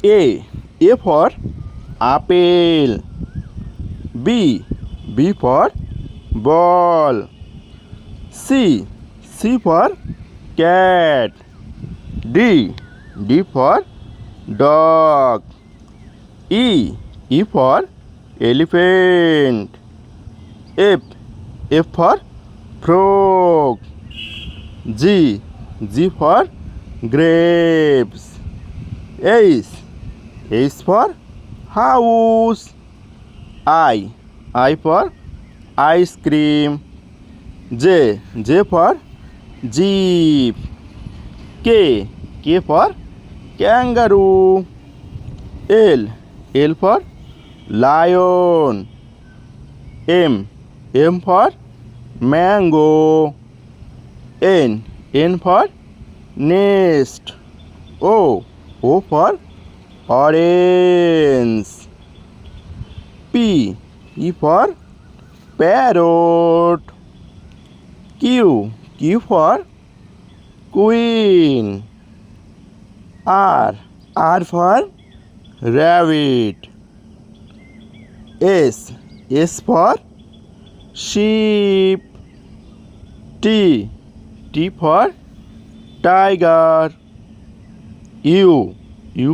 A for apple. B for ball. C for cat. D for dog. E for elephant. F for frog. G for grapes. H for house. I for ice cream. J for jeep. K for kangaroo. L for lion. M for mango. N for nest. O for orange. P for parrot. Q for queen. R for rabbit. S for sheep. T for tiger. U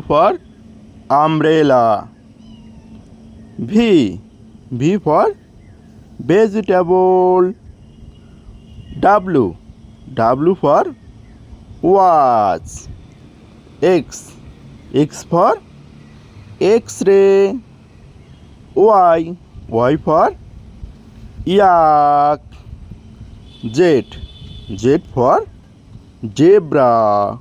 for umbrella. V for vegetable. W for watch. X for X-ray. Y for yak. Z for zebra.